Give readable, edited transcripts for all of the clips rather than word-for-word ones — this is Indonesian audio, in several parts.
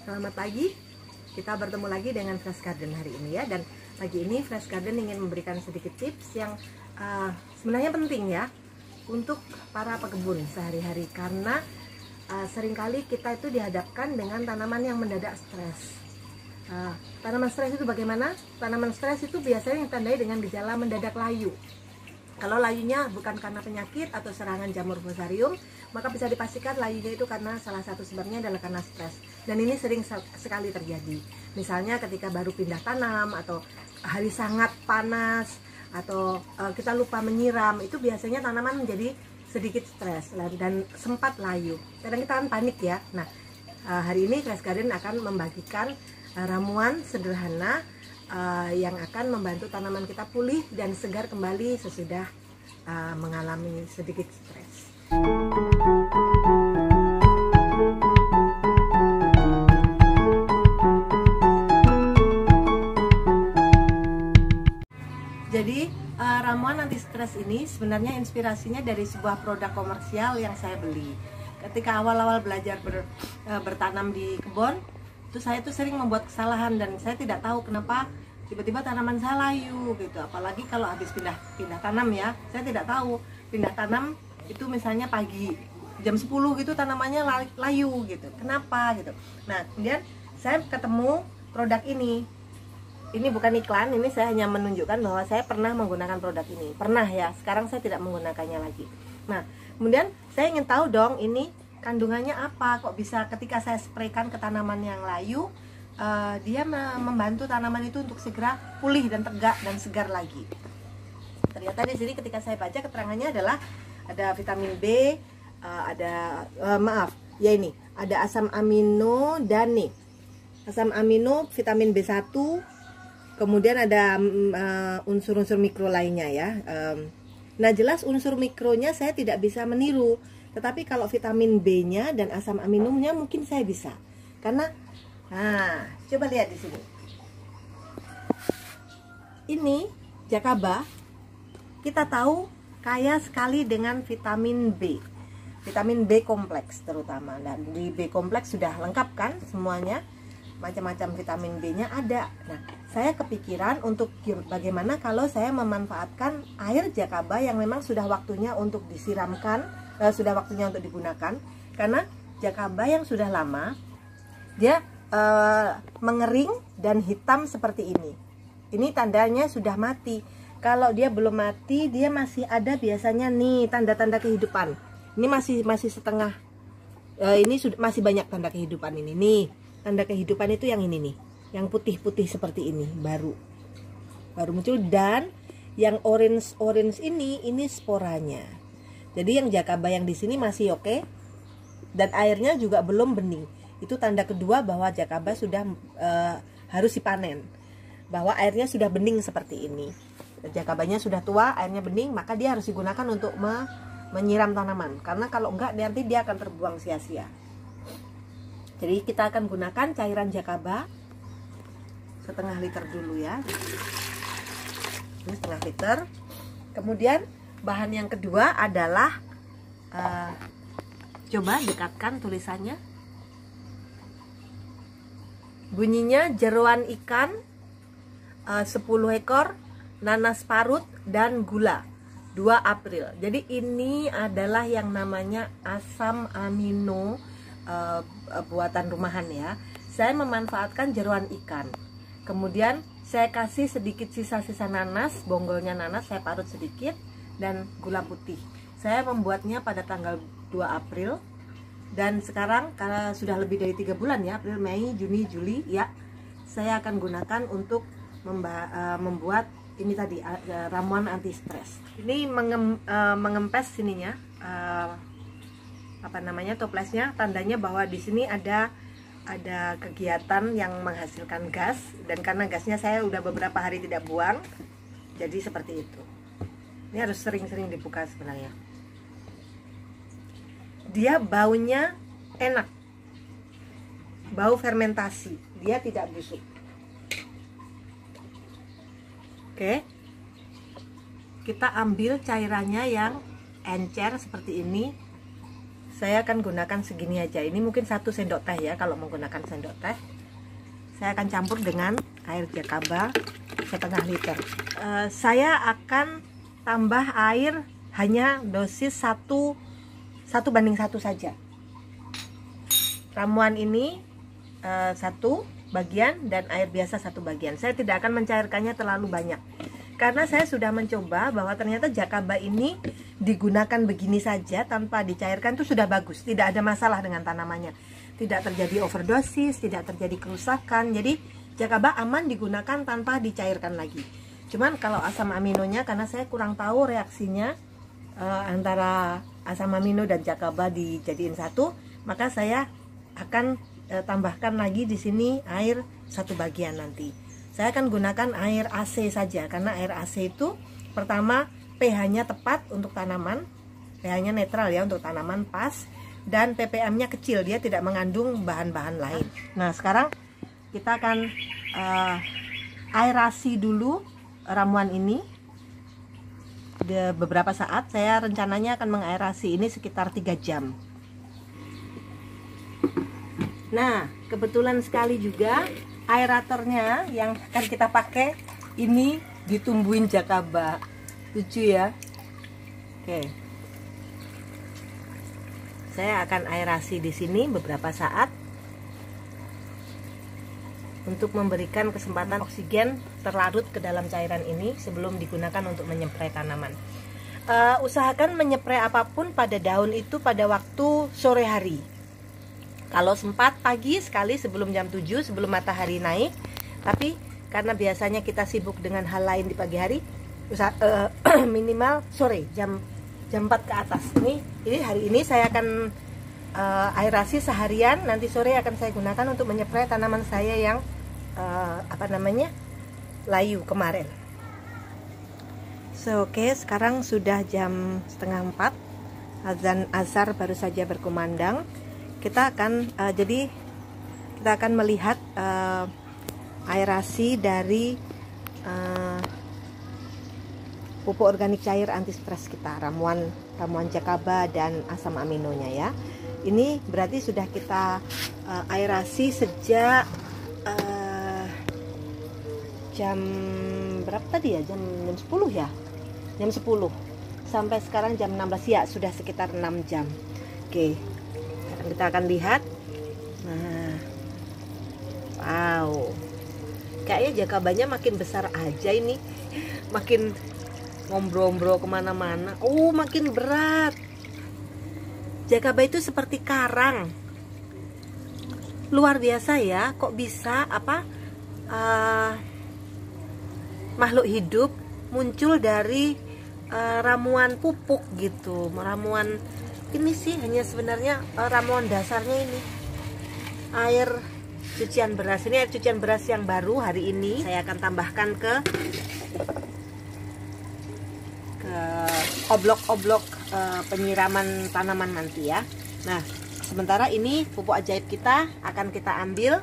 Selamat pagi, kita bertemu lagi dengan Fresh Garden hari ini ya. Dan pagi ini Fresh Garden ingin memberikan sedikit tips yang sebenarnya penting ya untuk para pekebun sehari-hari. Karena seringkali kita itu dihadapkan dengan tanaman yang mendadak stres. Tanaman stres itu bagaimana? Tanaman stres itu biasanya ditandai dengan gejala mendadak layu. Kalau layunya bukan karena penyakit atau serangan jamur fusarium, maka bisa dipastikan layunya itu karena salah satu sebabnya adalah karena stres. Dan ini sering sekali terjadi. Misalnya ketika baru pindah tanam, atau hari sangat panas, atau kita lupa menyiram, itu biasanya tanaman menjadi sedikit stres dan sempat layu. Kadang kita kan panik ya. Nah, hari ini Fresh Garden akan membagikan ramuan sederhana yang akan membantu tanaman kita pulih dan segar kembali sesudah mengalami sedikit stres. Jadi ramuan anti stres ini sebenarnya inspirasinya dari sebuah produk komersial yang saya beli. Ketika awal-awal belajar bertanam di kebun, itu saya tuh sering membuat kesalahan dan saya tidak tahu kenapa tiba-tiba tanaman saya layu gitu. Apalagi kalau habis pindah tanam ya, saya tidak tahu pindah tanam itu misalnya pagi jam 10 gitu tanamannya layu gitu. Kenapa gitu. Nah, kemudian saya ketemu produk ini. Ini bukan iklan, ini saya hanya menunjukkan bahwa saya pernah menggunakan produk ini. Pernah ya, sekarang saya tidak menggunakannya lagi. Nah, kemudian saya ingin tahu dong ini kandungannya apa, kok bisa ketika saya spraykan ke tanaman yang layu, dia membantu tanaman itu untuk segera pulih dan tegak dan segar lagi. Ternyata di sini ketika saya baca keterangannya adalah ada vitamin B, ada asam amino dan nih, asam amino, vitamin B1, kemudian ada unsur-unsur mikro lainnya ya. Nah, jelas unsur mikronya saya tidak bisa meniru. Tetapi kalau vitamin B-nya dan asam aminumnya mungkin saya bisa. Karena, nah, coba lihat di sini. Ini jakaba, kita tahu kaya sekali dengan vitamin B. Vitamin B kompleks terutama. Dan di B kompleks sudah lengkap kan semuanya. Macam-macam vitamin B-nya ada. Nah, saya kepikiran untuk bagaimana kalau saya memanfaatkan air jakaba yang memang sudah waktunya untuk disiramkan, sudah waktunya untuk digunakan. Karena jakaba yang sudah lama dia mengering dan hitam seperti ini. Ini tandanya sudah mati. Kalau dia belum mati, dia masih ada biasanya nih tanda-tanda kehidupan. Ini masih setengah. Ini masih banyak tanda kehidupan ini nih. Tanda kehidupan itu yang ini nih, yang putih-putih seperti ini, baru muncul. Dan yang orange ini sporanya. Jadi yang jakaba yang di sini masih oke, dan airnya juga belum bening. Itu tanda kedua bahwa jakaba sudah harus dipanen, bahwa airnya sudah bening seperti ini. Jakabanya sudah tua, airnya bening, maka dia harus digunakan untuk menyiram tanaman. Karena kalau enggak nanti dia akan terbuang sia-sia. Jadi kita akan gunakan cairan jakaba setengah liter dulu ya. Ini setengah liter. Kemudian bahan yang kedua adalah coba dekatkan tulisannya. Bunyinya jeroan ikan 10 ekor, nanas parut dan gula 2 April. Jadi ini adalah yang namanya asam amino buatan rumahan ya. Saya memanfaatkan jeroan ikan. Kemudian saya kasih sedikit sisa-sisa nanas, bonggolnya nanas saya parut sedikit, dan gula putih. Saya membuatnya pada tanggal 2 April. Dan sekarang karena sudah lebih dari 3 bulan ya, April, Mei, Juni, Juli ya, saya akan gunakan untuk membuat ini tadi ramuan anti stres. Ini mengempes sininya, toplesnya, tandanya bahwa di sini ada kegiatan yang menghasilkan gas, dan karena gasnya saya udah beberapa hari tidak buang, jadi seperti itu. Ini harus sering-sering dibuka sebenarnya. Dia baunya enak, bau fermentasi, dia tidak busuk. Oke, kita ambil cairannya yang encer seperti ini. saya akan gunakan segini aja. Ini mungkin 1 sendok teh ya kalau menggunakan sendok teh. Saya akan campur dengan air jakaba setengah liter. Saya akan tambah air hanya dosis 1 banding 1 saja. Ramuan ini 1 bagian dan air biasa 1 bagian. Saya tidak akan mencairkannya terlalu banyak karena saya sudah mencoba bahwa ternyata jakaba ini digunakan begini saja tanpa dicairkan itu sudah bagus, tidak ada masalah dengan tanamannya, tidak terjadi overdosis, tidak terjadi kerusakan. Jadi jakaba aman digunakan tanpa dicairkan lagi. Cuman kalau asam aminonya, karena saya kurang tahu reaksinya antara asam amino dan jakaba dijadiin satu, maka saya akan tambahkan lagi di sini air 1 bagian nanti. Saya akan gunakan air AC saja karena air AC itu pertama pH-nya tepat untuk tanaman, pH-nya netral ya untuk tanaman pas, dan ppm-nya kecil, dia tidak mengandung bahan-bahan lain. Nah sekarang kita akan aerasi dulu ramuan ini beberapa saat. Saya rencananya akan mengaerasi ini sekitar 3 jam. Nah kebetulan sekali juga aeratornya yang akan kita pakai ini ditumbuhin jakaba, lucu ya. Oke, saya akan aerasi di sini beberapa saat untuk memberikan kesempatan oksigen terlarut ke dalam cairan ini sebelum digunakan untuk menyemprei tanaman. Usahakan menyemprei apapun pada daun itu pada waktu sore hari. Kalau sempat pagi sekali sebelum jam 7, sebelum matahari naik. Tapi karena biasanya kita sibuk dengan hal lain di pagi hari, minimal sore jam 4 ke atas. Ini hari ini saya akan aerasi seharian. Nanti sore akan saya gunakan untuk menyemprei tanaman saya yang layu kemarin. Oke, sekarang sudah jam setengah 4. Azan azhar baru saja berkumandang. Kita akan melihat aerasi dari pupuk organik cair anti stres kita, ramuan jakaba dan asam aminonya ya. Ini berarti sudah kita aerasi sejak jam berapa tadi ya? Jam 10 ya? Jam 10 sampai sekarang jam 16 ya, sudah sekitar 6 jam. Oke, kita akan lihat. Nah, wow, kayaknya jakabanya makin besar aja ini, makin ngombro-ngombro kemana-mana. Makin berat. Jakaba itu seperti karang, luar biasa ya. Kok bisa makhluk hidup muncul dari ramuan pupuk gitu, ramuan ini sih hanya sebenarnya ramuan dasarnya ini air cucian beras. Ini air cucian beras yang baru hari ini saya akan tambahkan ke oblok-oblok penyiraman tanaman nanti ya. Nah sementara ini pupuk ajaib kita akan kita ambil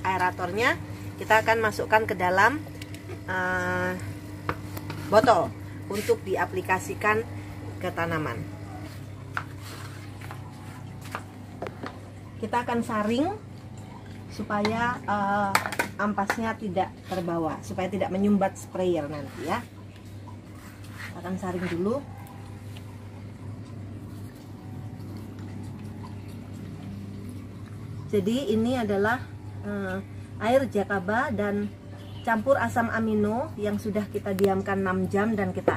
aeratornya, kita akan masukkan ke dalam botol untuk diaplikasikan ke tanaman. Kita akan saring supaya ampasnya tidak terbawa, supaya tidak menyumbat sprayer nanti ya. Kita akan saring dulu. Jadi ini adalah air jakaba dan campur asam amino yang sudah kita diamkan 6 jam dan kita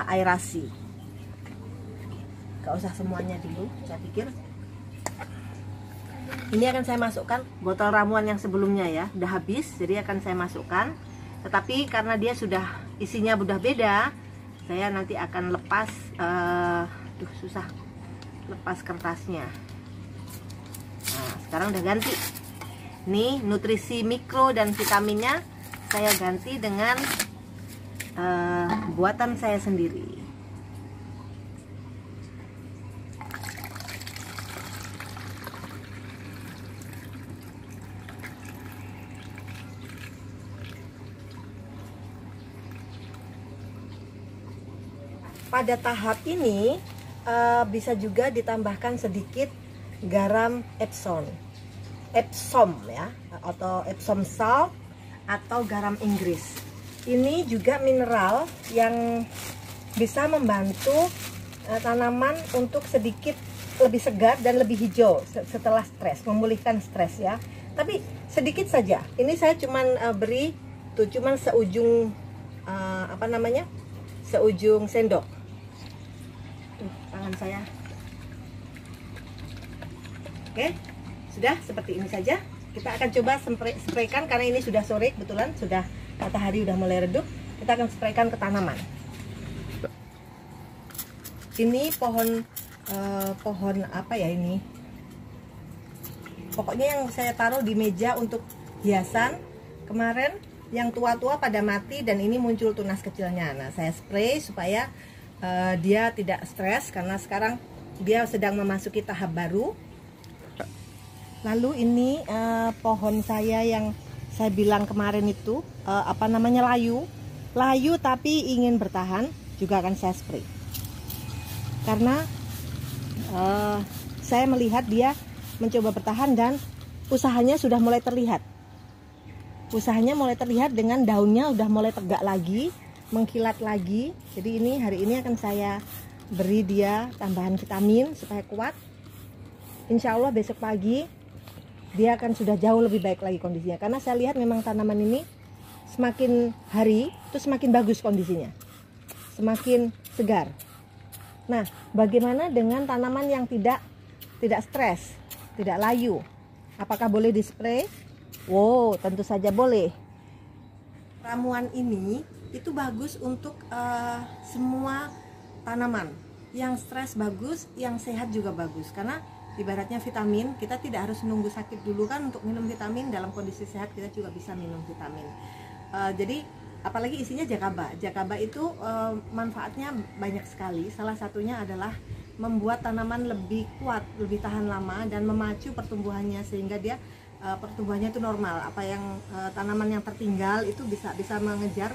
aerasi. Gak usah semuanya dulu, saya pikir. Ini akan saya masukkan botol ramuan yang sebelumnya ya, udah habis, jadi akan saya masukkan. Tetapi karena dia sudah isinya sudah beda, saya nanti akan lepas, susah lepas kertasnya. Nah, sekarang udah ganti. Nih nutrisi mikro dan vitaminnya saya ganti dengan buatan saya sendiri. Pada tahap ini bisa juga ditambahkan sedikit garam Epsom ya, atau Epsom salt atau garam Inggris. Ini juga mineral yang bisa membantu tanaman untuk sedikit lebih segar dan lebih hijau setelah stres, memulihkan stres ya. Tapi sedikit saja. Ini saya cuman beri tuh cuman seujung seujung sendok. Tangan saya. Oke, sudah seperti ini saja. Kita akan coba spraykan karena ini sudah sore kebetulan, sudah matahari udah mulai redup. Kita akan spraykan ke tanaman. Ini pohon apa ya ini? Pokoknya yang saya taruh di meja untuk hiasan kemarin, yang tua-tua pada mati dan ini muncul tunas kecilnya. Nah, saya spray supaya dia tidak stres karena sekarang dia sedang memasuki tahap baru. Lalu ini pohon saya yang saya bilang kemarin itu layu tapi ingin bertahan, juga akan saya spray. Karena saya melihat dia mencoba bertahan dan usahanya sudah mulai terlihat. Usahanya mulai terlihat dengan daunnya udah mulai tegak lagi, mengkilat lagi. Jadi ini hari ini akan saya beri dia tambahan vitamin supaya kuat. Insya Allah besok pagi dia akan sudah jauh lebih baik lagi kondisinya. Karena saya lihat memang tanaman ini semakin hari itu semakin bagus kondisinya, semakin segar. Nah, bagaimana dengan tanaman yang tidak stres, tidak layu? Apakah boleh dispray? Wow, tentu saja boleh. Ramuan ini itu bagus untuk semua tanaman. Yang stres bagus, yang sehat juga bagus. Karena ibaratnya vitamin, kita tidak harus menunggu sakit dulu kan untuk minum vitamin. Dalam kondisi sehat kita juga bisa minum vitamin. Jadi apalagi isinya jakaba. Jakaba itu manfaatnya banyak sekali. Salah satunya adalah membuat tanaman lebih kuat, lebih tahan lama dan memacu pertumbuhannya sehingga dia pertumbuhannya itu normal. Apa yang tanaman yang tertinggal itu bisa mengejar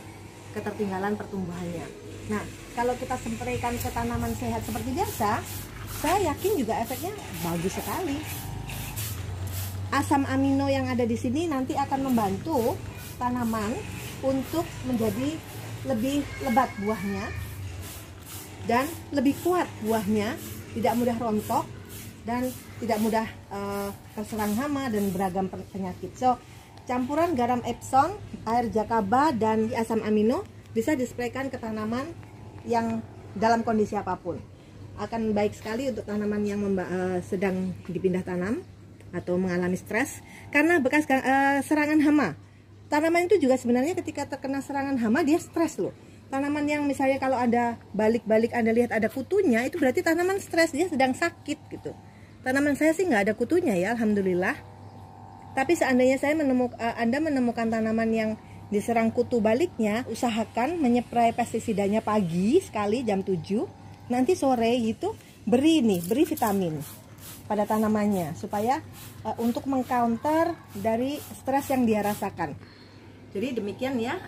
ketertinggalan pertumbuhannya. Nah, kalau kita spraykan ke tanaman sehat seperti biasa, saya yakin juga efeknya bagus sekali. Asam amino yang ada di sini nanti akan membantu tanaman untuk menjadi lebih lebat buahnya dan lebih kuat buahnya, tidak mudah rontok dan tidak mudah terserang hama dan beragam penyakit. So, campuran garam Epsom, air jakaba dan asam amino bisa dispraykan ke tanaman yang dalam kondisi apapun. Akan baik sekali untuk tanaman yang sedang dipindah tanam atau mengalami stres karena bekas serangan hama. Tanaman itu juga sebenarnya ketika terkena serangan hama dia stres loh. Tanaman yang misalnya kalau ada balik-balik Anda lihat ada kutunya, itu berarti tanaman stres, dia sedang sakit gitu. Tanaman saya sih nggak ada kutunya ya, alhamdulillah. Tapi seandainya Anda menemukan tanaman yang diserang kutu baliknya, usahakan menyeprai pestisidanya pagi sekali jam 7. Nanti sore gitu beri vitamin pada tanamannya supaya untuk mengcounter dari stres yang dia rasakan. Jadi demikian ya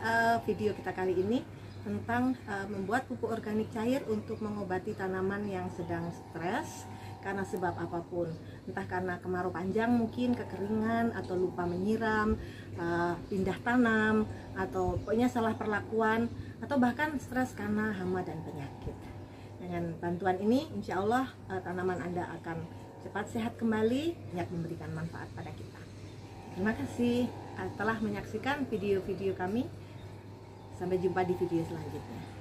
video kita kali ini tentang membuat pupuk organik cair untuk mengobati tanaman yang sedang stres karena sebab apapun, entah karena kemarau panjang mungkin, kekeringan, atau lupa menyiram, pindah tanam, atau pokoknya salah perlakuan, atau bahkan stres karena hama dan penyakit. Dengan bantuan ini insya Allah tanaman Anda akan cepat sehat kembali, banyak memberikan manfaat pada kita. Terima kasih telah menyaksikan video-video kami. Sampai jumpa di video selanjutnya.